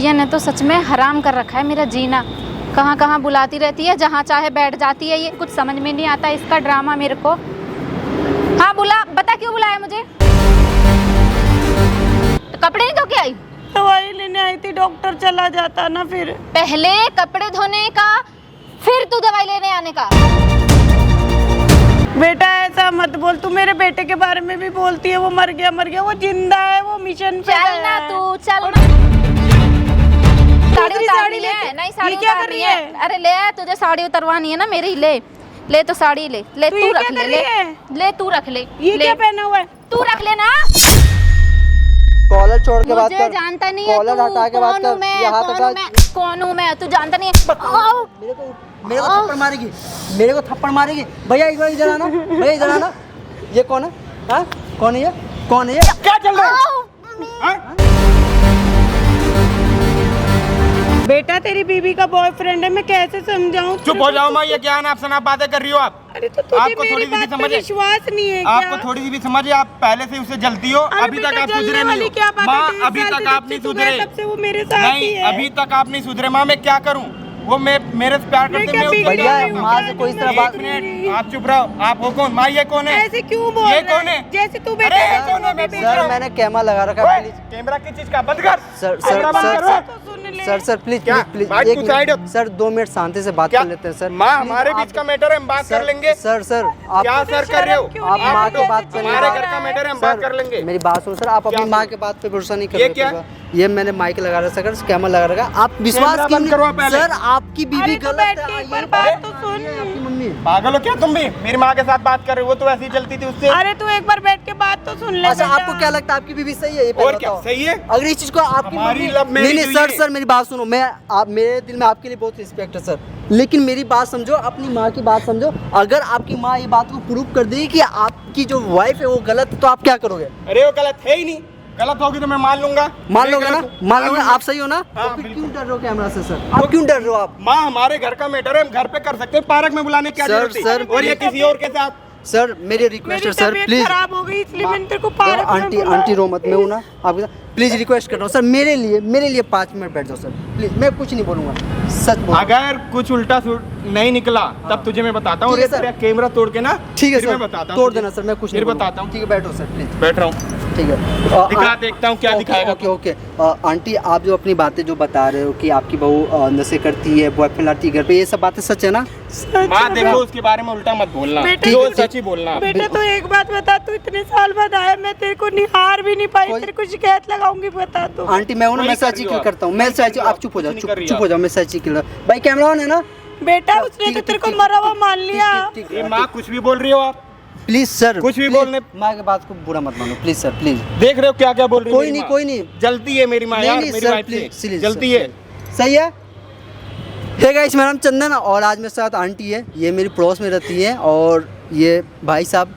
भैया ने तो सच में हराम कर रखा है मेरा जीना। कहाँ कहाँ बुलाती रहती है, जहाँ चाहे बैठ जाती है। ये कुछ समझ में नहीं आता इसका ड्रामा मेरे को। हाँ बुला, बता क्यों बुलाया मुझे? तो कपड़े नहीं धो के आई? दवाई लेने आई थी, डॉक्टर चला जाता ना फिर। पहले कपड़े धोने का, फिर तू दवाई लेने आने का। बेटा ऐसा मत बोल, तू मेरे बेटे के बारे में भी बोलती है। वो मर गया, वो जिंदा है, वो मिशन पे चल ना तू, चल ना। साड़ी ले, नहीं साड़ी क्या कर रही है? अरे ले, तुझे साड़ी उतरवानी है ना मेरी। ले तो साड़ी ले तू रख ले तू रख ले। ये क्या पहना हुआ है? तू रख ले ना। कॉलर छोड़ के बात कर। मुझे जानता नहीं है, कॉलर हटा के बात कर। ये हाथ हटा। कौन हूँ मैं? तू जानता नहीं है। मेरे को थप्पड़ मारेगी, मेरे को थप्पड़ मारेगी। भैया एक बार इधर आना, भैया इधर आना। ये कौन है? हाँ कौन है ये? कौन है ये? क्या चल रहा है? बेटा तेरी बीवी का बॉयफ्रेंड है, मैं कैसे समझाऊं? चुप हो जाओ माँ, ये क्या अनाप शनाप बातें कर रही हो आप? अरे तो तुझे आपको मेरी थोड़ी सी भी बात पे समझ है? विश्वास नहीं है क्या? आपको थोड़ी सी भी समझ है? आप पहले से उससे जलती हो, अरे अभी तक बेटा, आप जलने सुधरे वाली नहीं क्या हो बात है? माँ। 23 अभी साल तक से आप जब नहीं से तू सुधरे। है, तब से वो मेरे साथ ही नहीं, है। अभी तक आप नहीं सुधरे माँ। मैं क्या करूँ? वो मेरे से प्यार करते, मैं उससे बिगड़ भैया रही हूँ, माँ से कोई तरह बात। एक मिनट, आप चुप रहो। आप हो कौन? माँ ये कौन है? ऐसे क्यों बोल ये रहा कौन है? जैसे तू अरे बेटा ये है, कौन है? मैं पूछ रहा सर हूँ। मैंने कैमरा लगा रखा है, प्लीज। कैमरा किस चीज का? बंद कर। सर कैमरा बंद करो। तो सुन ले। सर प्लीज क्या? प्लीज बात एक तू साइड हो। मिनट सर, 2 मिनट शांति से बात क्या? कर लेते हैं सर। माँ प्लीज, हमारे आप- बीच का मैटर है, हम बात कर लेंगे। सर आप क्या सर कर रहे हो? आप माँ की बात कर हमारे घर का मैटर है, हम बात कर लेंगे। मेरी बात सुनो सर, आप अपनी क्या? माँ के बात पे भरोसा नहीं कर ये रहे क्या? ये मैंने माइक लगा रखा है, कैमरा लगा रखा है। आप विश्वास कैमरा क्यों बंद करवाओ नहीं? पहले। सर आपकी बीवी अरे तू गलत बैठ है। के एक ये बार बात तो सुन। आपकी मम्मी पागल हो क्या तुम भी? मेरी माँ के साथ बात कर रहे हो, वो तो ऐसी चलती थी उससे। अरे तू एक बार बैठ के बात तो सुन ले। अच्छा बेटा। आपको क्या लगता है आपकी बीवी सही है? ये पहले और क्या बताओ। सही है? अगर इस चीज को आपकी हमारी मम्मी- लव मैरिज नहीं हुई सर है। मेरी बात सुनो। आप मेरे दिल में आपके लिए बहुत रिस्पेक्ट है सर, लेकिन मेरी बात समझो, अपनी माँ की बात समझो। अगर आपकी माँ ये बात को प्रूव कर देगी कि आपकी जो वाइफ है वो गलत है, तो आप क्या करोगे? अरे वो गलत है ही नहीं। गलत होगी तो मैं मान लूंगा। मान लोगे ना? मान लोगे हाँ, आप सही हो ना? हाँ, तो फिर बिल्कुल। क्यों डर रहे हो कैमरा से सर? आप क्यों डर रहे हो आप? माँ हमारे घर का मैटर है, हम घर पे कर सकते हैं। पार्क में बुलाने की क्या सर, जरूरत सर, है? और ये किसी और के साथ। सर मेरी रिक्वेस्ट मेरी है सर, तबीयत प्लीज। खराब हो गई इसलिए मैंने तेरे को पार्क में आंटी बुलाया। आंटी रो मत, मैं हूं ना आपके साथ। प्लीज रिक्वेस्ट कर रहा हूँ सर, मेरे लिए 5 मिनट बैठ जाओ सर प्लीज। मैं कुछ नहीं बोलूंगा, सच बोल। अगर कुछ उल्टा नहीं निकला तब तुझे मैं बताता हूँ। ठीक है, सर। कैमरा तोड़ के ना, ठीक है फिर सर, मैं बताता हूँ तोड़ तुझे। देना सर, मैं कुछ फिर नहीं बोलूंगा। बताता हूँ। ठीक है बैठो सर प्लीज। बैठ रहा हूँ, ठीक है देखता हूँ क्या दिखाएगा। ओके ओके आंटी आप जो अपनी बातें जो बता रहे हो कि आपकी बहू नशे करती है, बॉयफ्रेंड लाती है घर पे, ये सब बातें सच है ना? माँ देखो उसके बारे में उल्टा मत बोलना, बेटा, जो ठीक है। सच ही बोलना। बेटा तो एक बात बता, तू इतने साल बाद आया, मैं तेरे को निहार भी नहीं पाई, तेरे को शिकायत लगाऊंगी, बता दो। आंटी मैं हूं ना, मैं सच ही करता हूँ, मैं सच। आप चुप हो जाओ, कुछ नहीं कर रही चुप हो जाओ, मैं सच ही कर। भाई कैमरा ऑन है ना? बेटा उसने तो तेरे को मरा हुआ मान लिया। ये माँ कुछ भी बोल रही हो आप? प्लीज सर, कुछ भी please, बोलने- माँ की बात को बुरा मत मानो प्लीज सर, प्लीज। देख रहे हो क्या क्या बोल रही है कोई मेरी नहीं माँ? कोई नहीं, जलती है मेरी माँ यार, मेरी सर वाइफ प्लीज, से जलती है। सही है। हे गाइस, मेरा नाम चंदन और आज मेरे साथ आंटी है, ये मेरी पड़ोस में रहती है और ये भाई साहब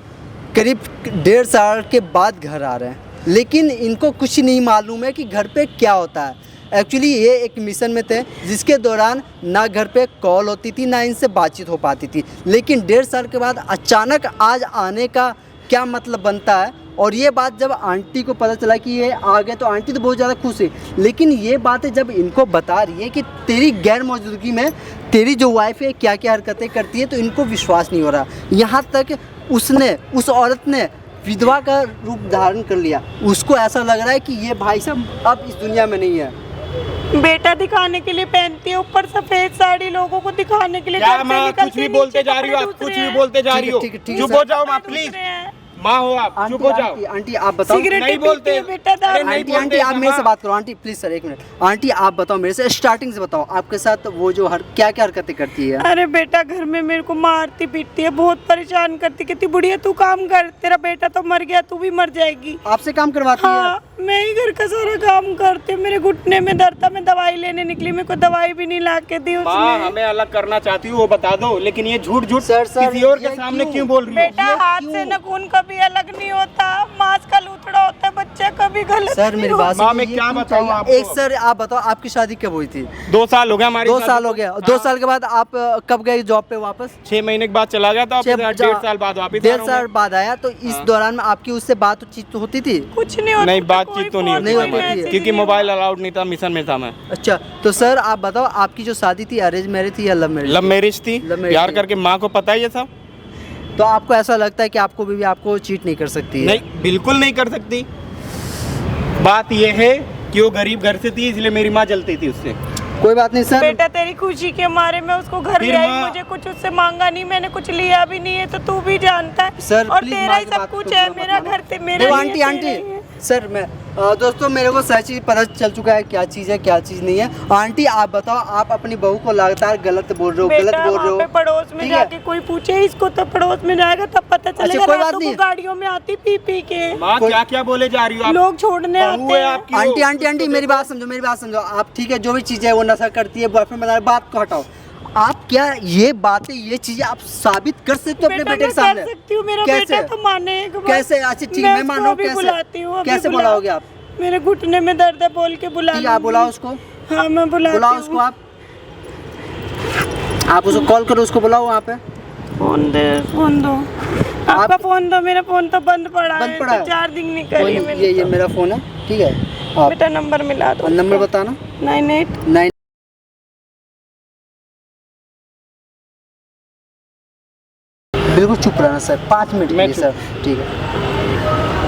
करीब 1.5 साल के बाद घर आ रहे हैं, लेकिन इनको कुछ नहीं मालूम है कि घर पे क्या होता है। एक्चुअली ये एक मिशन में थे जिसके दौरान ना घर पे कॉल होती थी ना इनसे बातचीत हो पाती थी, लेकिन 1.5 साल के बाद अचानक आज आने का क्या मतलब बनता है। और ये बात जब आंटी को पता चला कि ये आ गए तो आंटी तो बहुत ज़्यादा खुश है, लेकिन ये बातें जब इनको बता रही है कि तेरी गैर मौजूदगी में तेरी जो वाइफ है क्या क्या हरकतें करती है, तो इनको विश्वास नहीं हो रहा। यहाँ तक उस औरत ने विधवा का रूप धारण कर लिया। उसको ऐसा लग रहा है कि ये भाई साहब अब इस दुनिया में नहीं है। बेटा दिखाने के लिए पहनती है, ऊपर सफेद साड़ी, लोगों को दिखाने के लिए क्या घर से माँ निकलती कुछ भी है, बोलते नीचे जा रही हो? कपड़े आप कुछ दूसरे भी हैं। बोलते जा रही हो? ठीक है, चुप सर। हो जाओ माँ कपड़े प्लीज। दूसरे हैं। माँ हो आप, चुप हो जाओ। आंटी आप बताओ। सिगरेट नहीं पीती बोलते है बेटा, दारू अरे नहीं आंटी बोलते आंटी आप मेरे से माँ। बात करो। आंटी प्लीज सर एक मिनट। आंटी आप बताओ मेरे से, स्टार्टिंग से बताओ आपके साथ वो जो क्या क्या हरकतें करती है। अरे बेटा घर में मेरे को मारती पीटती है, बहुत परेशान करती, कहती बुढ़िया तू काम कर, तेरा बेटा तो मर गया, तू भी मर जाएगी। आपसे काम करवाती हाँ मैं ही घर का सारा काम करती हूँ। मेरे घुटने में दर्द था, मैं दवाई लेने निकली, मेरे को दवाई भी नहीं ला के दी माँ उसने। हमें अलग करना चाहती हूँ वो बता दो, लेकिन ये झूठ सर, किसी और ये के सामने क्यों? क्यों बोल रही हो? बेटा हाथ से नखून कभी अलग नहीं होता, मांस का लूथड़ा होता है, बच्चा कभी गलत सर नहीं मेरी होता। बात माँ, सुनिए, मैं ये क्या क्यों बताऊँ चाहिए? आपको? एक सर आप बताओ आपकी शादी कब हुई थी? 2 साल हो गया हमारी 2 शादी साल को। हो गया। 2 साल के बाद आप कब गए जॉब पे वापस? 6 महीने के बाद चला गया था, 1.5 साल बाद वापस 1.5 साल बाद आया। तो इस दौरान में आपकी उससे बातचीत होती थी? कुछ नहीं होता। नहीं, बातचीत बातचीत तो नहीं नहीं होती होती हमारी, है। क्योंकि मोबाइल अलाउड नहीं था, मिशन में था मैं। अच्छा तो सर आप बताओ आपकी जो शादी थी अरेंज मैरिज थी या लव मैरिज? लव मैरिज थी, लव मैरिज प्यार थी। करके। माँ को पता है ये सब? तो आपको ऐसा लगता है कि आपको बीवी आपको चीट नहीं कर सकती है? नहीं, बिल्कुल नहीं कर सकती। बात ये है कि वो गरीब घर से थी, इसलिए मेरी माँ जलती थी उससे। कोई बात नहीं सर। बेटा तेरी खुशी के मारे मैं उसको घर फिर ले आई, माँ- मुझे कुछ उससे मांगा नहीं, मैंने कुछ लिया भी नहीं है, तो तू भी जानता है। सर और प्लीज तेरा ही सब कुछ है, मेरा घर से मेरा देखो नहीं आंटी है, आंटी तेरा ही है। सर मैं दोस्तों मेरे को सच चीज पता चल चुका है क्या चीज़ है क्या चीज़ नहीं है। आंटी आप बताओ आप अपनी बहू को लगातार गलत बोल रहे हो, गलत बेटा बोल रहे वहाँ पे हो। पड़ोस में ठीक है? जाके कोई पूछे इसको, तो पड़ोस में जाएगा तब पता चलेगा। कोई बात रातों नहीं। को गाड़ियों में आती पी पी के माँ कोई- क्या क्या बोले जा रही हो आप? लोग छोड़ने बहू आते है हैं। आपकी वो। आंटी आंटी आंटी मेरी बात समझो मेरी बात समझो आप। ठीक है जो भी चीज़ है वो नशा करती है, बॉयफ्रेंड बना, बात को हटाओ। आप क्या ये बातें ये चीजें आप साबित कर सकते हो अपने बेटा बेटे मैं के सामने? कर सकती हूँ, मेरा कैसे? बेटा तो माने एक बार। कैसे? अच्छा ठीक मैं मान रहा हूँ। उसको अभी बुलाती हूँ, कैसे अभी कैसे बुला- बुलाओगे आप? मेरे घुटने में दर्द है, बोल के बुला ठीक है आप बुलाओ उसको, हाँ मैं बुलाती बुलाओ हूँ। उसको आप उसको कॉल करो, उसको बुलाओ वहाँ पे। फोन दे, फोन दो, आपका फोन दो। मेरा फोन तो बंद पड़ा बंद है, पड़ा तो है? चार्जिंग नहीं कोई करी नहीं, मैंने ये तो। मेरा फ़ोन है ठीक है। आप बेटा नंबर मिला दो, नंबर बताना। 98 बिल्कुल चुप रहना सर, 5 मिनट के मैं लिए चुप। सर ठीक है।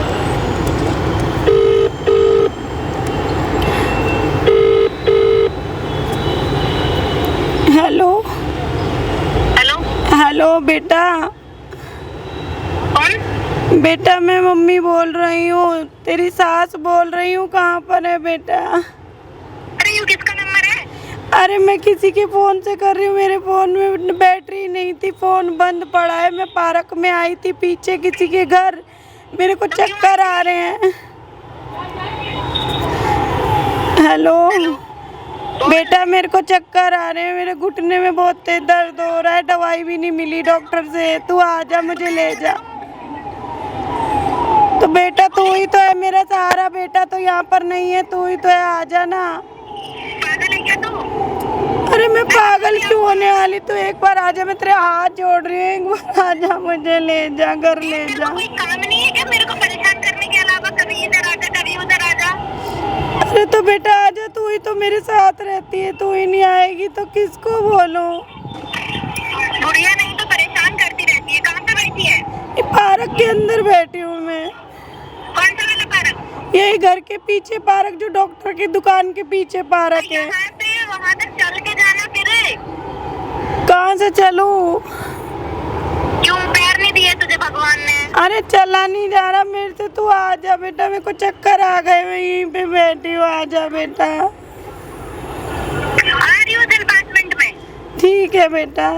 हेलो हेलो हेलो बेटा। कौन? बेटा मैं मम्मी बोल रही हूँ, तेरी सास बोल रही हूँ। कहाँ पर है बेटा? अरे ये किसका नंबर है? अरे मैं किसी के फोन से कर रही हूँ, मेरे फोन में बैटरी नहीं थी, फोन बंद पड़ा है। मैं पार्क में आई थी पीछे किसी के घर, मेरे को चक्कर आ रहे हैं। हेलो बेटा मेरे को चक्कर आ रहे हैं, मेरे घुटने में बहुत तेज दर्द हो रहा है, दवाई भी नहीं मिली डॉक्टर से। तू आ जा, मुझे ले जा। तो बेटा तू ही तो है मेरा सहारा, बेटा तो यहाँ पर नहीं है, तू ही तो है, आ जा ना। पागल है क्या तू? अरे मैं पागल क्यों होने वाली? तू एक बार आजा, मैं तेरे हाथ जोड़ रही हूँ, एक बार आजा, मुझे ले जा, घर ले तेरे जा। को कोई काम नहीं है क्या मेरे को परेशान करने के अलावा? कभी इधर आजा कभी उधर आजा। अरे तो बेटा आजा, तू ही तो मेरे साथ रहती है, तू ही नहीं आएगी तो किसको बोलूं? बुढ़िया नहीं तो परेशान करती रहती है। कहाँ पे बैठी है? ये पार्क के अंदर बैठी हूँ मैं, कौन सा वाला पार्क? यही घर के पीछे पार्क, जो डॉक्टर की दुकान के पीछे पार्क है। यहाँ पे वहाँ तक चल के जाना फिर। कहाँ से चलूं? क्यों पैर नहीं दिए तुझे भगवान ने? अरे चला नहीं जा रहा मेरे से, तू आ जा बेटा, मेरे को चक्कर आ गए, मैं यहीं पे बैठी हूँ, आ जा बेटा। आ रही हूँ उधर 5 मिनट में। ठीक है बेटा।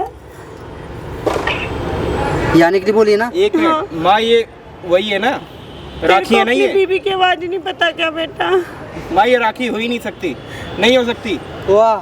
यानी कि बोलिए ना। एक मिनट माँ, ये वही है ना, राखी है ना तेरे को ये? अपनी बीबी की आवाज नहीं पता क्या बेटा? माँ ये राखी हो ही नहीं सकती, नहीं हो सकती वाह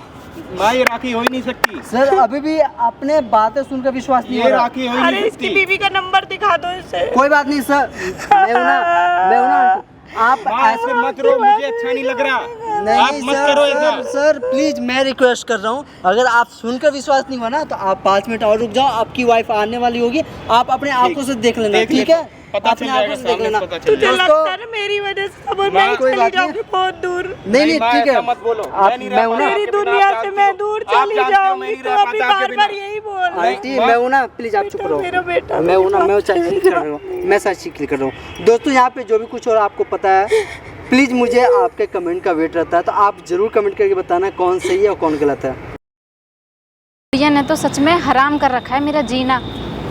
माँ, ये राखी हो ही नहीं सकती। सर अभी भी अपने बातें सुनकर विश्वास नहीं हो ये रहा। राखी हो ही अरे नहीं इसकी सकती। बीबी का नंबर दिखा दो इसे। कोई बात नहीं सर, मैं हूं ना आप माँ ऐसे मत रो, मुझे अच्छा नहीं लग रहा। आप नहीं मत सर करो सर ऐसा। सर प्लीज मैं रिक्वेस्ट कर रहा हूँ, अगर आप सुनकर विश्वास नहीं हुआ ना तो आप 5 मिनट और रुक जाओ, आपकी वाइफ आने वाली होगी, आप अपने आंखों से देख लेना, देख ठीक लेना, है? पता अपने चल आंखों जाएगा, से देख सामने लेना। पता चल तुझे जाएगा। लगता है ना मेरी वजह से सब मैं कोई चली बात नहीं। जाऊंगी बहुत दूर। नहीं माँ, ठीक है ऐसा मत बोलो, आप नहीं मैं रह हूं पाता ना मेरी आपके बिना, दुनिया आप से जानती मैं हो। दूर आप चली जानती हो, मैं जाऊंगी, नहीं तो रह अभी पाता आपके बार बार बिना। यही बोल रही है। आंटी मैं हूं ना, प्लीज आप चुप बेटा, रहो। मेरा बेटा मैं हूं ना, मैं मेरे सच पास क्लिक कर रहा हूँ, मैं सच क्लिक कर रहा हूँ। दोस्तों यहाँ पे जो भी कुछ और आपको पता है प्लीज मुझे आपके कमेंट का वेट रहता है, तो आप जरूर कमेंट करके बताना कौन सही है और कौन गलत है। ये ने तो सच में हराम कर रखा है मेरा जीना,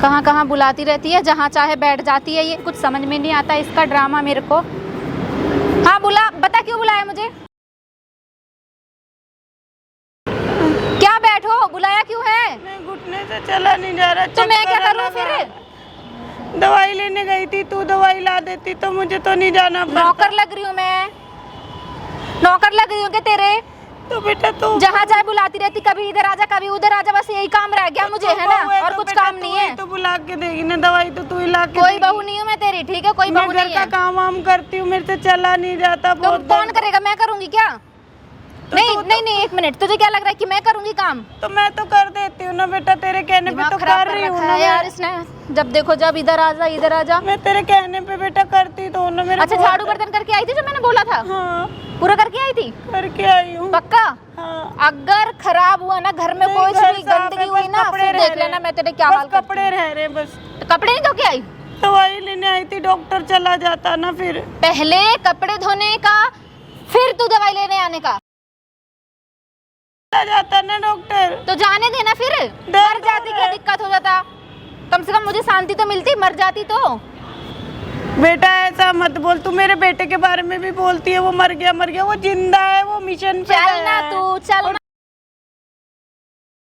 कहाँ कहाँ बुलाती रहती है, जहाँ चाहे बैठ जाती है, ये कुछ समझ में नहीं आता इसका ड्रामा मेरे को। हाँ बुला, बता क्यों बुलाया मुझे? क्या बैठो, बुलाया क्यों है? मैं घुटने से चला नहीं जा रहा। तो मैं क्या चक्कर करूँ लगा। फिर? दवाई लेने गई थी, तू दवाई ला देती तो मुझे तो नहीं जाना पड़ता। नौकर लग रही हूँ मैं, नौकर लग रही हूँ क्या तेरे? तो बेटा तू जहाँ चाहे बुलाती रहती, कभी इधर आजा कभी उधर आजा, बस यही काम रह गया मुझे, है ना? और तो कुछ बेटा काम तू नहीं ही है। तो बुला के देगी ना दवाई, तो तू ही ला के कोई देगी। बहू नहीं हूँ मैं तेरी, ठीक है? कोई मैं बहू घर नहीं का है। काम वाम करती हूँ, मेरे से चला नहीं जाता। तो बहुत कौन करेगा? मैं करूँगी क्या? नहीं नहीं नहीं, एक मिनट, तुझे क्या लग रहा है कि मैं करूंगी काम? तो मैं तो कर देती हूँ ना बेटा, तेरे कहने पे दिमाग तो खराब कर रही हूँ रखा ना है यार मैं। इसने। जब देखो जब इधर आ जा इधर आ जा। मैं तेरे कहने पे बेटा करती तो हूँ ना मेरे। अच्छा, झाड़ू बर्तन करके आई थी जो मैंने बोला था? हाँ पूरा करके आई थी? करके आई हूँ। पक्का? हाँ। अगर खराब हुआ ना घर में, नहीं, कोई घर सी साफ गंदगी है, हुई बस ना, कपड़े फिर रह देख रहे लेना हैं। मैं तेरे क्या बस हाल करती कपड़े रह रहे हैं बस। हूँ। तो कपड़े नहीं धो के आई? दवाई लेने आई थी, डॉक्टर चला जाता ना फिर। पहले कपड़े धोने का, फिर तू दवाई लेने आने का। चला जाता ना डॉक्टर। तो जाने देना फिर। मर जाती, क्या दिक्कत हो जाता? कम से कम मुझे शांति तो मिलती, मर जाती तो। बेटा ऐसा मत बोल, तू मेरे बेटे के बारे में भी बोलती है वो मर गया मर गया। वो जिंदा है, वो मिशन पे चल गया ना है। तू, चल ना।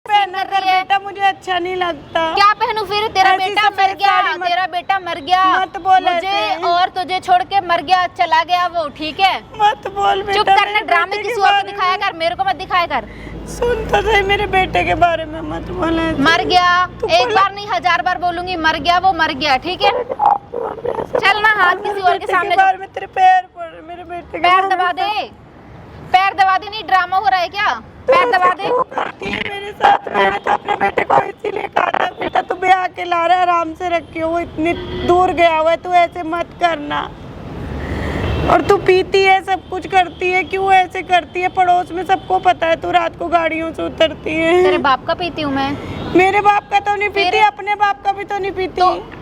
पहना कर बेटा, मुझे अच्छा नहीं लगता। क्या पहनूं फिर? तेरा ऐसी बेटा सफेद मर गया, साड़ी मत- तेरा बेटा मर गया। मत बोल मुझे ऐसे। और तुझे छोड़ के मर गया, चला गया वो, ठीक है? मत बोल बेटा। चुप करना, मेरे ड्रामे बेटे के किसी और को बारे दिखाया में। कर, मेरे को मत दिखाया कर। सुन तो सही, मेरे बेटे के बारे में मत बोल ऐसे। मर गया, तू एक बोला- बार नहीं 1000 बार बोलूंगी, मर गया वो, मर गया, ठीक है? चल ना, हाथ किसी और के सामने बारे में तेरे पैर पड़ रहे, मेरे बेटे के पैर बारे दबा में दे, पैर दबा दे। नहीं ड्रामा हो रहा है क्या? पैर दबा दे। क्यों करती है मेरे साथ? मैंने तो अपने बेटे को इसीलिए कहा था बेटा तू ब्याह के ला रहा है, आराम से रखियो, वो इतनी दूर गया हुआ है, तू ऐसे मत करना। और तू पीती है, सब कुछ करती है, क्यों ऐसे करती है? पड़ोस में सबको पता है तू रात को गाड़ियों से उतरती है। तेरे बाप का पीती हूँ मैं? मेरे बाप का तो नहीं पीती, तेरे- अपने बाप का भी तो नहीं पीती। तो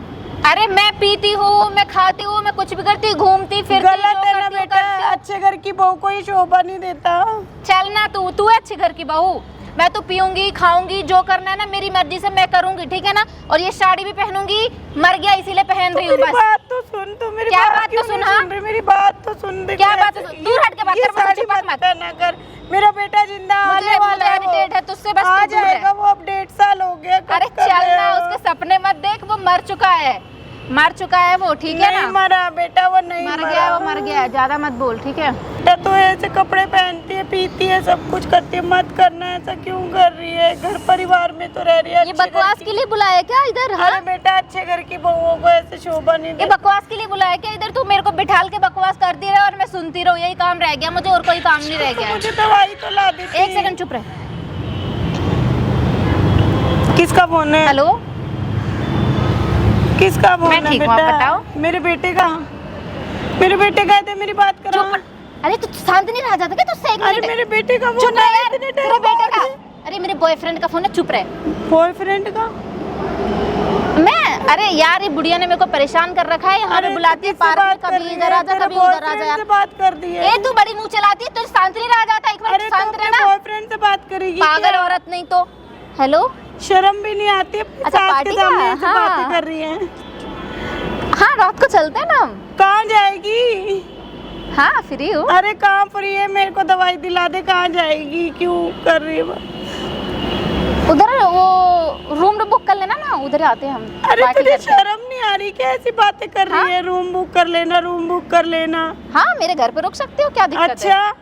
अरे मैं पीती हूँ, मैं खाती हूँ, मैं कुछ भी करती, घूमती फिरती, गलत जो है ना करती हूँ, बेटा, करती हूँ। अच्छे घर की बहू को ही शोभा नहीं देता। चल ना तू, तू है अच्छे घर की बहू। मैं तो पीऊंगी, खाऊंगी, जो करना है ना मेरी मर्जी से मैं करूंगी, ठीक है ना? और ये साड़ी भी पहनूंगी, मर गया इसीलिए पहन रही हूँ मेरी बस। बात तो सुन, तू मेरी क्या बात बात क्यों तो सुन, नहीं हाँ? सुन रही? मेरी बात तो सुन दे। क्या कैसे- बात है? दूर हट के बात ये कर, मुझसे साड़ी चिपक मत। करना कर। मेरा बेटा जिंदा मुझे- आने वाला है, मुझे irritate है तुझसे, बस आ तू दूर रह। जाएगा वो, अब 1.5 साल हो गया। कब अरे कर चल रहे ना, हो? उसके सपने मत देख, वो मर चुका है, मर चुका है वो, ठीक है नहीं ना? मरा बेटा, वो नहीं मर मरा। गया, वो मर गया है, ज्यादा मत बोल, ठीक है? बेटा तो ऐसे कपड़े पहनती है, पीती है, सब कुछ करती है, मत करना। ऐसा क्यों कर रही है? घर परिवार में तो रह रही है। ये अच्छे घर बकवास की- के लिए बुलाया क्या इधर? हाँ? अरे बेटा अच्छे घर की बहुओं को ऐसे शोभा नहीं ये देती। बकवास के लिए बुलाया क्या इधर? तू मेरे को बिठाल के बकवास करती रहे और मैं सुनती रहूं, यही काम रह गया मुझे, और कोई काम नहीं रह गया है। मुझे दवाई तो ला देती। एक सेकंड चुप रहे। किसका फोन है? हेलो, किसका फोन मैं है ठीक हूँ, आप बेटा? बताओ। मेरे बेटे का। मेरे बेटे का है, मेरी बात करो। चुप। अरे तू शांत नहीं रह जाता क्या तुझसे? एक अरे मिनट। मेरे बेटे का चुप फोन रहे है, यार, इतने तेरे टाइम बेटे का। बाद। अरे मेरे बॉयफ्रेंड का फोन है, चुप रहे। बॉयफ्रेंड का? मैं, अरे यार ये बुढ़िया ने मेरे को परेशान कर रखा है, यहाँ पे अरे बुलाती है किससे पार्क में, बात कर कभी रही इधर है? आ जा, तेरे कभी उधर आ जा boyfriend यार। से बात कर दी है। ए तू बड़ी मुंह चलाती है, तुझे शांत नहीं रहा जाता? एक अरे मिनट तो शांत अपने रहना। बॉयफ्रेंड से बात करेगी पागल क्या? औरत नहीं तो। हेलो, शर्म भी नहीं आती अपनी अच्छा, सास पार्टी के का? सामने ऐसे हाँ। बातें कर रही है। हाँ रात को चलते हैं ना हम। कहाँ जाएगी? हाँ फ्री हूँ। अरे कहाँ फ्री है? मेरे को दवाई दिला दे, कहाँ जाएगी? क्यों कर रही है? उधर वो रूम बुक कर लेना ना, उधर आते हैं हम। अरे पार्टी तुझे करते हैं। शर्म नहीं आ रही? कैसी बातें कर रही हाँ? है? रूम बुक कर लेना, रूम बुक कर लेना। हाँ मेरे घर पे रुक सकते हो, क्या दिक्कत है? अच्छा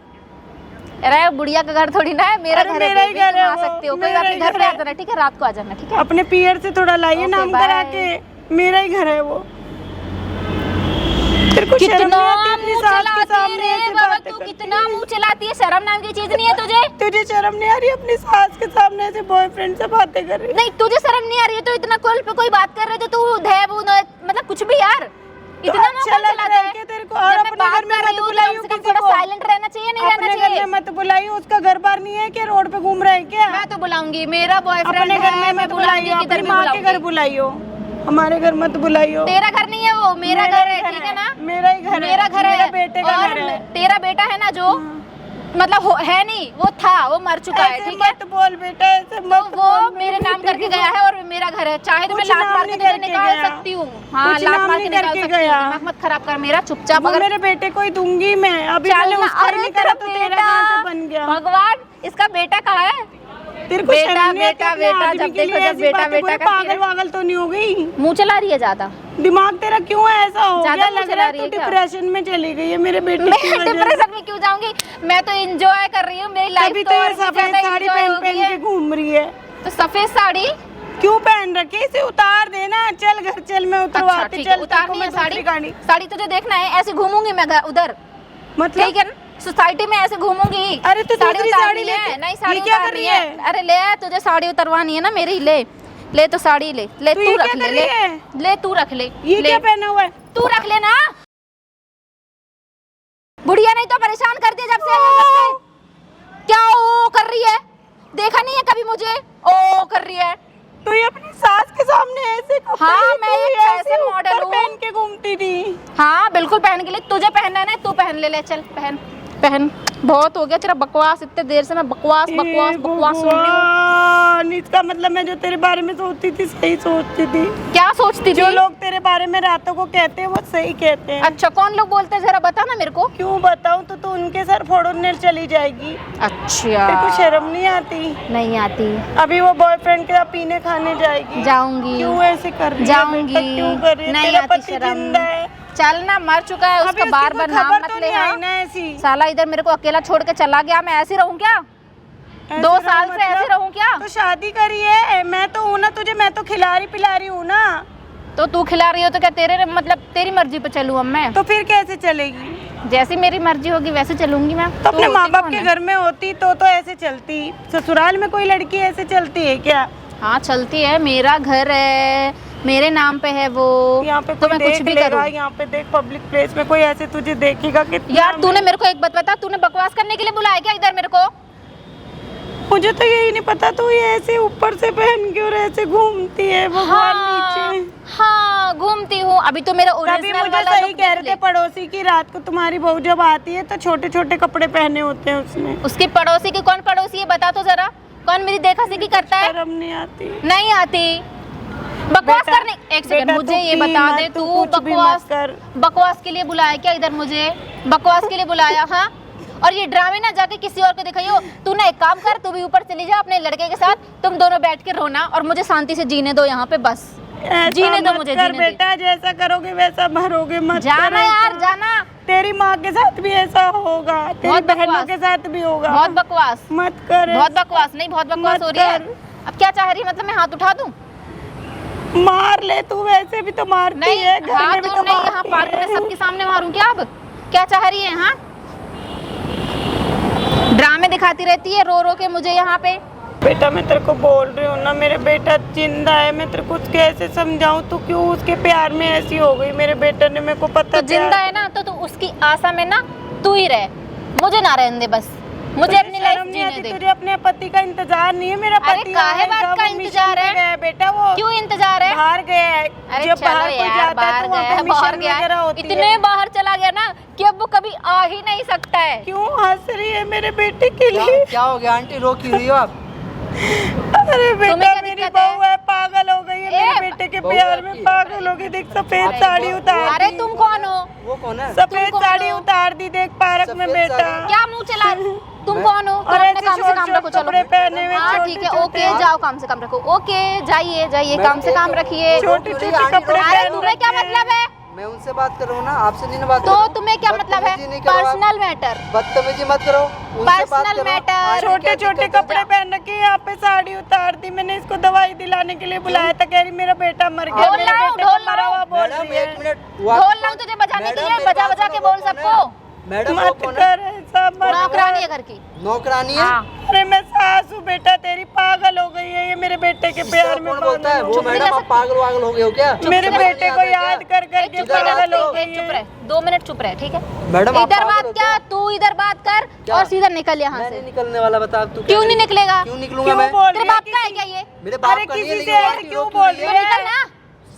अरे बुढ़िया का घर थोड़ी ना है, मेरा अरे घर है, मेरा ही बेबी, घर तुम है आ वो, सकते हो, कोई मेरा बात ही नहीं। घर घर पे है। आ जाना, ठीक है? रात को आ जाना, ठीक है? अपने पियर से थोड़ा लाइए ओके, नाम बाय। करा के। मेरा ही घर है वो। तेरे को शर्म कितना नहीं आती अपनी मुंह सास के चलाती सामने रे ऐसे बाबा, बातें तू करती कितना है? मुंह चलाती है, शर्म नाम की चीज नहीं है तुझे? तुझे शर्म नहीं आ रही अपनी सास के सामने ऐसे बॉयफ्रेंड से बातें कर रही है? नहीं तुझे शर्म नहीं आ रही है तो इतना कॉल पे कोई बात कर रहे तो तू धैब मतलब कुछ भी यार, इतना मुंह अच्छा कौन लग चलाता रहा है है? कि तेरे को? और जब मैं अपने बात घर में कर रही मत हूँ तो बुलाइयो कम से कम किसी थोड़ा को। साइलेंट रहना चाहिए, नहीं रहना अपने घर चाहिए? में मत बुलाइयो, उसका घर बार नहीं है क्या? रोड पे घूम रहा है क्या? मैं तो बुलाऊंगी, मेरा बॉयफ्रेंड अपने घर में है, मैं मत बुलाऊंगी, बुलाइयो, किधर अपनी भी माँ के घर बुलाऊंगी। बुलाइयो, हमारे घर मत बुलाइयो। तेरा घर नहीं है वो, मेरा घर है, ठीक है ना? मेरा ही घर है, मेरा घर है, मेरा बेटे का और घर है। तेरा बेटा है ना जो मतलब है नहीं, वो था, वो मर चुका है, ऐसे ठीक है? मत बोल बेटा, ऐसे तो मत वो बोल। मेरे नाम करके गया है और मेरा घर है, चाहे तो मैं कुछ लात नाम मार के नहीं तुझे करके निकाल गया। सकती हूँ। हाँ कुछ लात नाम मार नहीं के निकाल करके सकती हूँ, गया। दिमाग मत खराब कर मेरा, चुपचाप। वो अगर मेरे बेटे को ही दूंगी मैं। अभी चल मैंने ना, उसका अरे नहीं करा तो तेरा तेरा कहाँ से बन गया? भगवान, इसका बेटा कहाँ है? तेरे को बेटा, शर्म नहीं आती बेटा, अपने बेटा, आदमी जब के देखो लिए जब ऐसी बेटा, बातें बेटा बोले? करती पागल रहे। वागल तो नहीं हो गई? मुंह चला रही है ज्यादा। दिमाग तेरा क्यों ऐसा हो ज्यादा गया? मुंह लग चला रहा है रही तू है क्या? डिप्रेशन में चली गई है मेरे बेटे मैं की वजह से। डिप्रेशन में क्यों जाऊंगी? मैं तो एंजॉय कर रही हूँ, मेरी लाइफ तभी तो तो और ये भी सफेद ज्यादा साड़ी enjoy पहन हो गई पहन है। के घूम रही है। तो सफेद साड़ी क्यों पहन रखी है? इसे उतार देना। चल घर चल, मैं अच्छा उतरवाती। ठीक है, चल उतारनी है साड़ी? गाड़ी साड़ी तुझे देखना है? ऐसे घूमूंगी मैं उधर, मतलब ठीक है ना? सोसाइटी में ऐसे घूमूंगी। अरे तो दूसरी उतारनी साड़ी है। लेके- नहीं साड़ी ये क्या कर उतारनी रही है। है? अरे ले तुझे साड़ी उतरवानी है ना मेरी, ले तो साड़ी ले तो ये तू रख क्या ले कर रही है? ले तू रख ले ये ले, क्या पहना हुआ है? तू रख ले ना। बुढ़िया नहीं तो परेशान कर दिया जब से। क्या ओ कर रही है? देखा नहीं है कभी मुझे ओ कर रही है? तो ये अपनी सास के सामने ऐसे कपड़े हाँ, तो मैं ये एक ऐसे फैशन मॉडल ऊपर हूँ। पहन के घूमती थी। हाँ बिल्कुल पहन के लिए, तुझे पहनना है ना तू पहन ले चल पहन पहन। बहुत हो गया तेरा बकवास, इतने देर से मैं बकवास सुन रही हूँ। भगवान, इसका मतलब मैं जो तेरे बारे में सोचती थी सही सोचती थी। क्या सोचती थी? जो लोग तेरे बारे में रातों को कहते हैं वो सही कहते हैं। अच्छा कौन लोग बोलते हैं जरा बता ना मेरे को। क्यों बताऊं? तो तू उनके सर फोड़ने चली जाएगी। अच्छा तेरे को शर्म नहीं आती? नहीं आती। अभी वो बॉयफ्रेंड के साथ पीने खाने जाएगी। जाऊंगी। क्यों ऐसे कर रही है जाऊंगी। बेटा? क्यों कर रही है? नहीं तेरा आती पति शर्म। जिंदा है। चल ना, मर चुका है अभी उसका, उसकी बार कोई बार नाम खबर मत तो ले। नहीं आई हाँ ना ऐसी? साला इधर मेरे को अकेला छोड़ के चला गया, मैं ऐसी रहूं क्या? ऐसे 2 रहो साल से ऐसे रहूं क्या? तो शादी करी है, मैं तो हूँ ना तुझे, मैं तो खिला रही पिला रही हूँ ना। तो तू खिला रही हो तो क्या तेरे मतलब तेरी मर्जी पे चलूं अब मैं? तो फिर कैसे चलेगी? जैसी मेरी मर्जी होगी वैसे चलूंगी मैं। तो अपने तू माँ होती बाप कौन के है? घर में होती तो ऐसे चलती। ससुराल में कोई लड़की ऐसे चलती है क्या? हाँ चलती है, मेरा घर है, मेरे नाम पे है वो। यहाँ पे तो कोई मैं कुछ देख भी लेगा, करूँ। यहाँ पे देख पब्लिक प्लेस में कोई ऐसे तुझे देखेगा कितना। यार तूने मेरे को एक बात बता, तूने बकवास करने के लिए बुलाया क्या इधर मेरे को? मुझे तो यही नहीं पता तू ये ऐसे ऊपर से पहन के और ऐसे घूमती है भगवान नीचे। हाँ घूमती हूँ। अभी तो मेरा तभी ओरिजिनल मुझे वाला सही look कह देख रहे ले। थे पड़ोसी की, रात को तुम्हारी बहू जब आती है तो छोटे छोटे कपड़े पहने होते हैं उसने। उसकी पड़ोसी की कौन पड़ोसी है बता तो जरा, कौन मेरी देखा सीखी करता है? शर्म नहीं आती? नहीं आती। बकवास बेटा- करने एक सेकंड बेटा, मुझे तू ये पी बता मत, दे, तू तू कुछ भी मत बकवास कर। बकवास के लिए बुलाया क्या इधर मुझे? बकवास के लिए बुलाया? हाँ और ये ड्रामे ना जाके किसी और को दिखाइयो। तू ना एक काम कर, तू भी ऊपर चली जा अपने लड़के के साथ, तुम दोनों बैठ के रोना और मुझे शांति से जीने दो यहाँ पे बस। ऐसा जीने दो मत मुझे, कर जीने दे। बेटा, जैसा करोगे वैसा भरोगे, मत कर जाना ऐसा। यार जाना। तेरी माँ के साथ भी ऐसा होगा, तेरी बहुत बहनों बकवास। के साथ भी होगा। बहुत बकवास, मत कर बहुत ऐसा। बकवास। नहीं बहुत बकवास मत हो रही है। कर। अब क्या चाह रही है? मतलब मैं हाथ उठा दूं? मार ले, तू वैसे भी तो मारती नहीं है, घर हाथ में भी तो नहीं, यहाँ मारती पार्क में है। सबके सामने मारूं क्या? अब क्या चाह रही है? हाँ ड्रामे दिखाती रहती है रो रो के मुझे यहाँ पे। बेटा मैं तेरे को बोल रही हूँ ना, मेरे बेटा जिंदा है, मैं तेरे को कैसे समझाऊं? तू क्यों उसके प्यार में ऐसी हो गई? मेरे बेटे ने, मेरे को पता तो जिंदा है ना, तो तू उसकी आशा में ना तू ही रह, मुझे ना रहने दे बस, मुझे अपनी लाइफ नहीं जीने आती दे। तुझे? अपने पति का इंतजार नहीं है? मेरा अरे पति काहे आएगा, बात का वो मिशन इंतजार पे है? गया है बेटा, वो क्यों इंतजार है? बाहर गया है। अरे जब चलो बाहर कोई यार, जाता है बाहर तो वहाँ गया पे है, बाहर मिशन गया वगैरह है, होती इतने है। बाहर चला गया ना कि अब वो कभी आ ही नहीं सकता है। क्यों हंस रही है मेरे बेटे के क्या लिए? क्या हो गया आंटी, रो क्यों रही हो आप? अरे बेटा क्या मेरी दिक्कत है? बहू है, पागल हो गई है, मेरे बेटे के बहू प्यार है में आपकी? पागल हो गई। देख सफेद साड़ी उतार अरे दी। तुम कौन हो? वो कौन है? सफेद तुम कौन साड़ी हो? उतार दी, देख पार्क में सफेद बेटा। साड़ी? क्या मुंह चला? तुम कौन हो? तुम और अपने ऐसे काम से काम छोटे रखो, चलो। कपड़े पहने हुए, हाँ छोटे ठीक है, छोटे। ओके जाओ काम से काम रखो। ओके जाइए जाइए, काम से काम रखिए। छोटे छोटे कपड़े अरे पहन तुम्हें क्या रखे हैं। मतलब है? मैं उनसे बात कर रहा हूँ ना, आपसे नहीं ना बात कर तो रहा हूँ। तुम्हें क्या मतलब है? बदतमीजी नहीं करो आप। Personal matter. बदतमीजी मत करो, उनसे बात Personal करो। matter। आंटी, छोटे क्या छोटे दिक्कत है? कपड़े पहन रखे, यहाँ पे साड़ी उतार दी। मैंने इसको दवाई दिलाने के लिए बुलाया था, कह रही मेरा बेटा मर गया। ढोल मेरे लाओ, बेटे को ढोल मरा लाओ। हुआ बोल मैडम रही है। एक मिनट, ढोल लाऊं तुझे बजाने के लिए? बजा बजा के बोल सबको। मैडम वो मत कौन है? कर ऐसा, मत नौकरानी है कर। घर की। नौकरानी है? हाँ अरे मैं सास हूँ बेटा तेरी, पागल हो गई है ये मेरे बेटे के प्यार में। कौन बोलता है? पागल वो हो गई। मैडम आप पागल वागल हो गए हो क्या? मेरे चुप बेटे को याद कर कर के इधर पागल हो एक गई चुप है। रहे, 2 मिनट चुप रहे, ठीक है? मैडम आप इधर पागल बात हो क्या, तू इधर बात कर क्या? और सीधा निकल यहाँ मैं से। नहीं निकलने वाला, बता अब तू क्या क्यों नहीं करेगी? निकलेगा? क्यों निकलूंगा क्यों मैं? बोल तेरे रही है बाप का है किसी- क्या ये? मेरे बाप अरे का नहीं है, किसी लेकिन से वो ऐसे आंटी क्यों रो बोल रही तो रही है? है? निकल ना।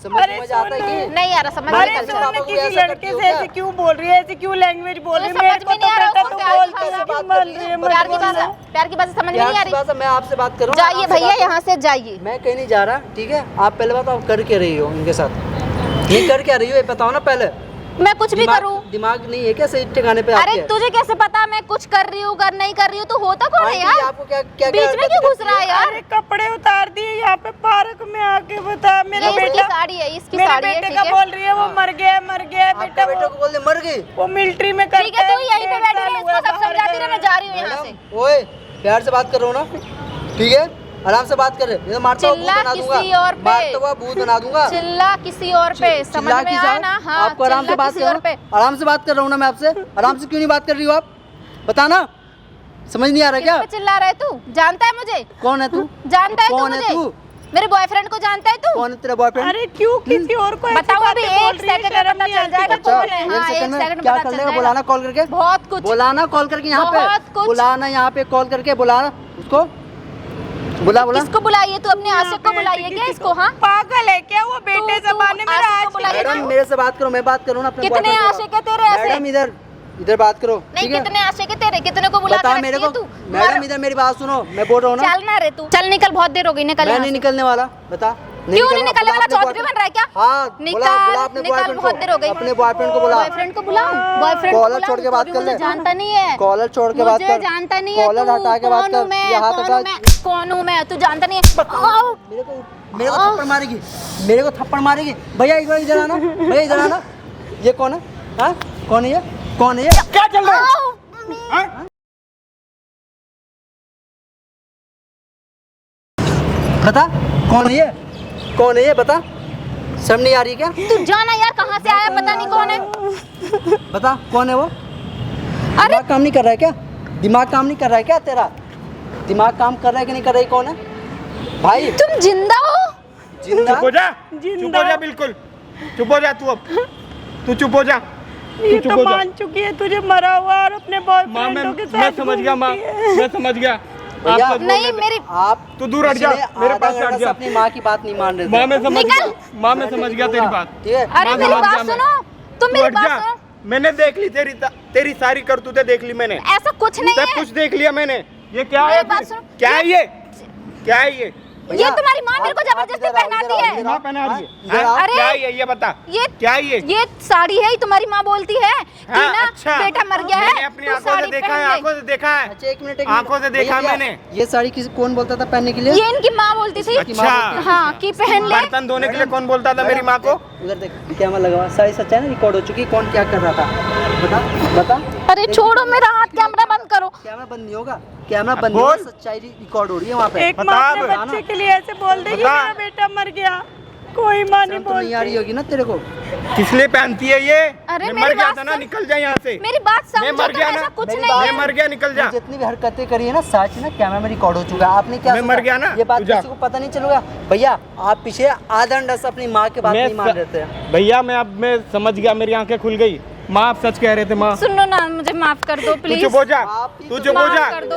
समझ अरे में आता है सुन। कि नहीं आ रहा समझ में, अरे निकल सुन, जा। पापा को किसी ऐसा लड़के करती हो से ऐसे क्या? क्यों बोल रही है, ऐसे क्यों लैंग्वेज बोल रही है? तुम्हें मेरे समझ को में तो नहीं आ रहा बेटा उसको तू प्यार की बोलती भाषा? है कि बात मर कर रही रही है, है, मत प्यार की बोलना। भाषा, प्यार की भाषा समझ में प्यार नहीं आ की रही? भाषा मैं आपसे बात कर रहा हूँ। जाइए आपसे भैया बात यहाँ से जाइए। मैं कहीं नहीं जा रहा, ठीक है? आप पहले बात आप कर के रही हो इनके साथ, ये कर क्या रही हो ये बताओ ना पहले। मैं कुछ भी करूँ? दिमाग नहीं है क्या सही ठिकाने पे अरे आपके? तुझे कैसे पता मैं कुछ कर रही हूँ कर नहीं कर रही हूँ? तो होता कौन है आंटी, यार? आपको क्या क्या बीच में क्यों घुस रहा है यार? अरे कपड़े उतार दिए यहाँ पे पार्क में आके, बता मेरा ये इसकी बेटा, साड़ी है, इसकी मेरे साड़ी है, बेटे ठीक का है? बोल रही है वो मर गया मर गया आपके बेटा। बेटे को बोल दे मर गई। वो मिलिट्री में करता ठीक है, तू यहीं पे 1.5 बैठी साल रहे, हुआ इसको सब बाहर समझाती रहे, गया। मैं जा रही हूँ यहाँ से। मैडम ओए प्यार से बात कर रहा हूँ ना, ठीक है? आराम से बात कर रहे, ये तो मारता हुआ भूत चिल्ला बना किसी दूंगा, और पे। मारता हुआ भूत बना दूंगा। चिल्ला किसी और पे, समझ चिल्ला में की आया साहब, ना? हाँ आपको आराम से चिल्ला बात किसी कर और पे। आराम से बात कर रहा हूँ ना मैं आपसे। आराम से क्यों नहीं बात कर रही हो आप? बता ना, समझ नहीं आ रहा किस क्या? पे चिल्ला रहा है तू? जानता है मुझे? कौन है तू? जानता है तू कौन है मुझे? तू? मेरे बॉयफ्रेंड को जानता है तू? कौन है तेरा बॉयफ्रेंड? अरे क्यों किसी और को ऐसी बताओ अभी बातें बोल एक रही है? सेकंड शर्म में पता नहीं चल आती जाएगा तुमको? कौन है। एक हाँ, एक सेकंड में सेकंड क्या पता कर चल लेगा? जाएगा। बुलाना कॉल करके, बहुत कुछ। बुलाना कॉल करके यहाँ बहुत पे, कुछ। बुलाना यहाँ पे कॉल करके, बुलाना उसको, बुला बुला। किसको बुलाइए तू? अपने आशिक को बुलाइए क्या इसको? हाँ, पागल है क्या वो? बेटे तू जमाने में आशिक को राज बुलाइए मैडम ना। मेरे से बात करो, मैं बात करूँ ना अपने कितने boyfriend से। आशिक है तेरे ऐसे? मैडम इधर इधर बात करो, नहीं, ठीक है? कितने आशिक है तेरे? कितने को बुला बता के मेरे रखती को। है तू? मैडम इधर मेरी बात सुनो, मैं बोल रहा हूँ ना, चल ना रे तू, चल निकल, बहुत देर हो गई, निकल मैं यहाँ नहीं से। निकलने वाला। बता क्यों नहीं निकलने वाला? अपने चौधरी बन रहा है क्या? हाँ, निकल, बुला बुला अपने निकल, बॉयफ्रेंड बहुत देर हो गई। को, अपने बॉयफ्रेंड को बुला। बॉयफ्रेंड को बुलाऊं? बॉयफ्रेंड को कॉलर बुलाऊं? छोड़ के तू बात अभी कर मुझे ले। जानता नहीं है। कॉलर छोड़ के बात मुझे कर। जानता नहीं है कॉलर तू। हटा के बात कौन हूँ कर। मैं? ये हाथ कौन हटा। हूँ मैं? कौन हूँ मैं? तू जानता नहीं है। आओ। मेरे को थप्पड़ मारेगी, मेरे को थप्पड़ मारेगी। भैया एक बार इधर आना, भैया इधर आना। ये कौन है? हाँ, कौन है ये? कौन है ये? क्या चल रहा है? आओ। हाँ? बता कौन है ये? कौन है ये? बता, शर्म नहीं आ रही क्या? तू जाना यार, कहाँ से आया पता नहीं कौन है। बता कौन है वो? अरे दिमाग काम नहीं कर रहा है क्या? दिमाग काम नहीं कर रहा है क्या तेरा? दिमाग काम कर रहा है कि नहीं कर रहा है? कौन है भाई? तुम जिंदा हो? जिंदा? चुप हो जा, चुप हो जा, बिल्कुल चुप हो जा तू। अब तू चुप हो जा, ये तू चुप तो हो जा। मान चुकी है तुझे मरा हुआ और अपने माँ बॉयफ्रेंडों के साथ मैं समझ गया माँ, घूमती है। मैं समझ गया। भैया, आप सच बोल नहीं रहे थे। मेरी आप तू दूर हट जा, पिछले मेरे आधा पास से हट घंटा से जा। अपनी माँ की बात नहीं मान रहे थे। माँ मैं समझ निकल। गया, माँ मैं समझ गया तेरी बात। ठीक है? अरे माँ मेरी समझ बात गया मैं। सुनो, तुम तू मेरी हट बात जा। सुनो। मैंने देख ली तेरी सारी करतूतें देख ली मैंने, ऐसा कुछ नहीं सब है। कुछ देख लिया मैंने। ये क्या मेरी है? बात सुनो। क्या है ये? क्या है ये? ये तुम्हारी माँ मेरे को आप जबरदस्ती इधर आओ, पहनाती इधर आओ, है। इधर माँ पहना रही है। इधर आओ। हाँ? अरे! क्या है ये बता, ये क्या है ये? साड़ी है, तुम्हारी माँ बोलती है कि हाँ, ना अच्छा। बेटा मर गया मैंने है, अपनी तू आंखों से साड़ी देखा पहन है, ले। आंखों से देखा है। अच्छा एक मिनट, आंखों से देखा भैया, मैंने। ये साड़ी किसी कौन बोलता था पहनने के लिए? ये इनकी माँ बोलती थी। अच्छा। हाँ, कि पहन ले। बर्तन धोने के लिए कौन बोलता था मेरी माँ को? उधर देख कैमरा लगा हुआ, सारी सच्चाई ना रिकॉर्ड हो चुकी है। कौन क्या कर रहा था? बता बता। अरे छोड़ो मेरा हाथ, कैमरा बंद करो। कैमरा बंद नहीं होगा, कैमरा बंद बोल। नहीं होगा, सच्चाई रिकॉर्ड हो रही है वहाँ पे। एक बता माँ अपने अब। बच्चे के लिए ऐसे बोल देगी बता। मेरा बेटा मर गया, कोई माँ नहीं शर्म तो नहीं आ रही बोलती। होगी ना तेरे को? किस लिए पहनती है ये? अरे मैं मेरी मर गया बात था ना, सुन। निकल जा यहाँ से। मेरी बात मैं समझो, मर तुम गया ऐसा ना, कुछ मेरी नहीं बात- मैं है। मर गया, निकल जा। जितनी भी हरकतें करी है ना साची ना कैमरा में रिकॉर्ड हो चुका है। आपने क्या मैं सोचा? मर गया ना, ये बात तू जा। किसी को पता नहीं चलेगा। भैया आप पीछे आधा घंटा से अपनी माँ की बात नहीं मान रहे थे। भैया मैं समझ गया, मेरी आंखें खुल गई। माँ आप सच कह रहे थे माँ। सुनो ना, मुझे माफ कर दो तू प्लीज। चुप हो जा, आप ही तू तो चुप हो माफ जा। कर दो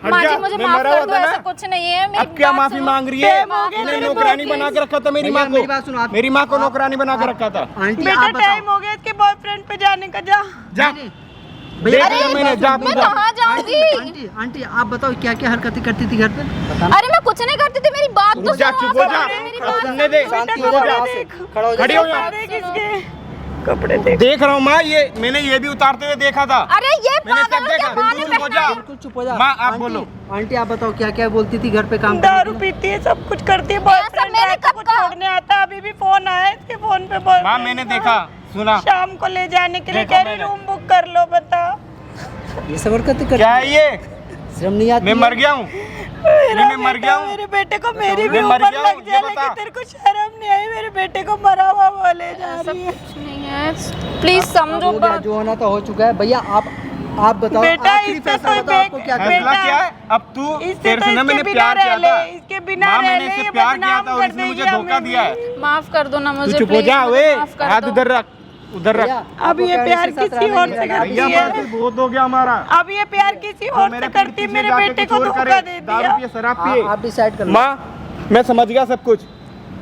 हट माँ जा, जी, मुझे मैं माफ मरा कर हुआ दो, था ना। ऐसा कुछ नहीं है। मेरी अब क्या बात माफी सुनो। मांग रही है? प्रेम हो गया तूने तेरे को, नौकरानी please। बना के रखा था मेरी भैया, माँ मेरी बात सुनो को। आप। मेरी माँ को नौकरानी बना के रखा था। आंटी बेटा आप टाइम बताओ। हो गया इसके बॉयफ्रेंड पे जाने का, जा। जा, भैया देख लिया मैंने, जा तू मैं जा। कहाँ जाऊंगी? आंटी आंटी आप बताओ क्या क्या हरकतें करती थी घर पे? बताना। अरे मैं कुछ नहीं करती थी, मेरी बात तो रुक जा, सुनो, चुप हो जा। आप मेरी बात सुनने दे, शांति चुप हो हो जा जा। वहाँ से। खड़ा हो जा। खड़ी हो जा। सारे किसके कपड़े देख। देख रहा हूँ माँ, ये मैंने ये भी उतारते हुए देखा था। अरे ये मैंने पागल सब हो क्या? देखा। माँ ने बिल्कुल हो जा। पहनाया। बिल्कुल चुप हो जा। माँ, आप आंटी, बोलो। आंटी आप बताओ क्या क्या बोलती थी घर पे काम करने दारू के लिए? पीती है, सब कुछ करती है। सब बॉयफ्रेंड मैंने रात कब को कहा? छोड़ने आता, अभी भी फोन आया है इसके फोन पे। boyfriend माँ मैंने का। देखा, सुना। शाम को ले जाने के लिए देखा कह रही, मैंने। रूम बुक कर लो। बता ये सब हरकतें करती क्या है ये? शर्म नहीं आती? मैं है? मर गया हूँ। मेरा मैं मर बेटा, गया हूँ। मेरे बेटे को मेरी भी मैं मर उम्र गया लग हूँ, जाए, ये लेकिन बता। तेरे को शर्म नहीं आई? मेरे बेटे को मरा हुआ बोले जा रही है। कुछ नहीं है, प्लीज अब समझो हो गया, बात। जो होना तो हो चुका है। भैया आप बताओ बेटा, आखिरी इससे फैसला कोई बताओ आपको क्या बेटा- करना है? फैसला क्या है? अब तू इससे तेरे तो से ना इसके मैंने बिना प्यार किया रह ले, था। इसके बिना माँ रह मैंने ले, इससे ये प्यार किया बदनाम था और कर इसने मुझे देगी धोखा हमें दिया है। भी। माफ कर दो ना तू मुझे, चुप हो प्लीज जा, मुझे ओए माफ कर हाथ दो। उधर रख, उधर भैया, रख। अब ये आपको प्यार के साथ किसी रहना और नहीं से रहेगा। करती भैया है। बस बहुत हो गया हमारा। अब ये प्यार किसी और से करती, मेरे बेटे को धोखा दे दारू दिया। पिए, शराब पिए। आप डिसाइड कर लो। माँ मैं समझ गया सब कुछ,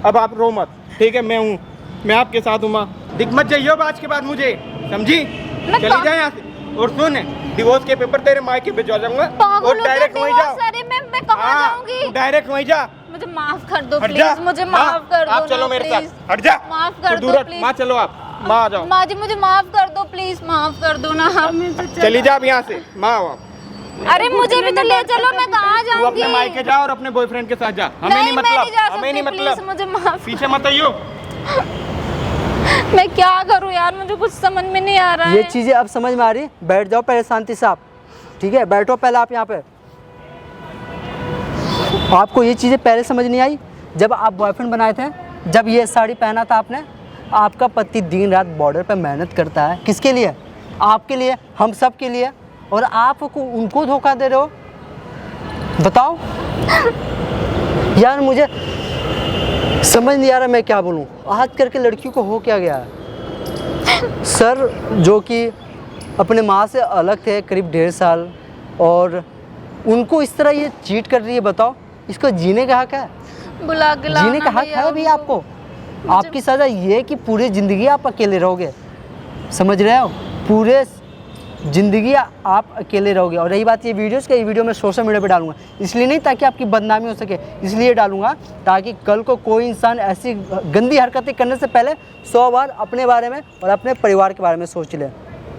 अब आप रो मत, ठीक है? मैं हूँ, मैं आपके साथ हूँ माँ। दिख मत जाइए आज के बाद मुझे, समझी? चली कहाँ- जाए यहाँ से। और सुन, डिवोर्स के पेपर तेरे मायके भिजवा जाऊंगा पागल और हो क्या? डायरेक्ट वहीं जाओ। अरे मैं कहाँ जाऊंगी? डायरेक्ट वहीं जा। मुझे माफ कर दो हट जा। प्लीज, मुझे हाँ, माफ कर दो आप चलो ना, मेरे प्लीज। साथ, हट जा। माफ कर तू दो दूर हट। प्लीज। माँ चलो, आप माँ आ जाओ। माँ जी मुझे माफ कर दो प्लीज, माफ कर दो ना आप। चली जा अब यहाँ से, माँ आओ आप। अरे मुझे भी तो ले चलो, मैं कहाँ तू अपने जाऊंगी? मायके जा और अपने बॉयफ्रेंड के साथ जा। हमें नहीं मैं नहीं जा मतलब, हमें सकती, नहीं प्लीज मतलब। मुझे माफ। पीछे मत आइयो। मैं क्या करूँ यार, मुझे कुछ समझ में नहीं आ रहा ये है। चीजें अब समझ में आ रही है? बैठ जाओ पहले शांति से आप, ठीक है? बैठो पहले आप यहाँ पे। आपको ये चीजें पहले समझ नहीं आई जब आप बॉयफ्रेंड बनाए थे? जब ये साड़ी पहना था आपने? आपका पति दिन रात बॉर्डर पे मेहनत करता है, किसके लिए? आपके लिए, हम सब के लिए। और आप उनको धोखा दे रहे हो? बताओ यार, मुझे समझ नहीं आ रहा मैं क्या बोलूँ। आज करके लड़कियों को हो क्या गया है? सर जो कि अपने माँ से अलग थे करीब 1.5 साल और उनको इस तरह ये चीट कर रही है, बताओ इसको जीने का हक है? बुला के लाओ जीने का ना हक भैया है भी उनको। आपको? आपकी सजा ये कि पूरी ज़िंदगी आप अकेले रहोगे, समझ रहे हो? पूरे ज़िंदगी आप अकेले रहोगे। और रही बात ये वीडियोस का, ये वीडियो मैं सोशल मीडिया पे डालूंगा इसलिए नहीं ताकि आपकी बदनामी हो सके, इसलिए डालूंगा ताकि कल को कोई इंसान ऐसी गंदी हरकतें करने से पहले 100 बार अपने बारे में और अपने परिवार के बारे में सोच ले।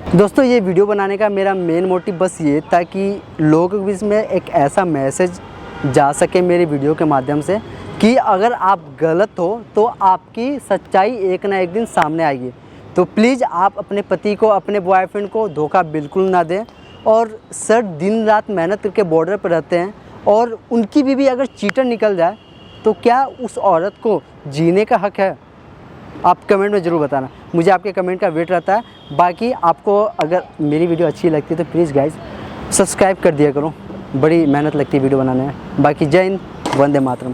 दोस्तों, ये वीडियो बनाने का मेरा मेन मोटिव बस ये था कि लोगों के बीच में एक ऐसा मैसेज जा सके मेरी वीडियो के माध्यम से कि अगर आप गलत हो तो आपकी सच्चाई एक ना एक दिन सामने आएगी। तो प्लीज़ आप अपने पति को, अपने बॉयफ्रेंड को धोखा बिल्कुल ना दें। और सर दिन रात मेहनत करके बॉर्डर पर रहते हैं और उनकी बीवी अगर चीटर निकल जाए तो क्या उस औरत को जीने का हक है? आप कमेंट में ज़रूर बताना, मुझे आपके कमेंट का वेट रहता है। बाकी आपको अगर मेरी वीडियो अच्छी लगती है तो प्लीज़ गाइज सब्सक्राइब कर दिया करो, बड़ी मेहनत लगती है वीडियो बनाने में। बाकी जय हिंद, वंदे मातरम।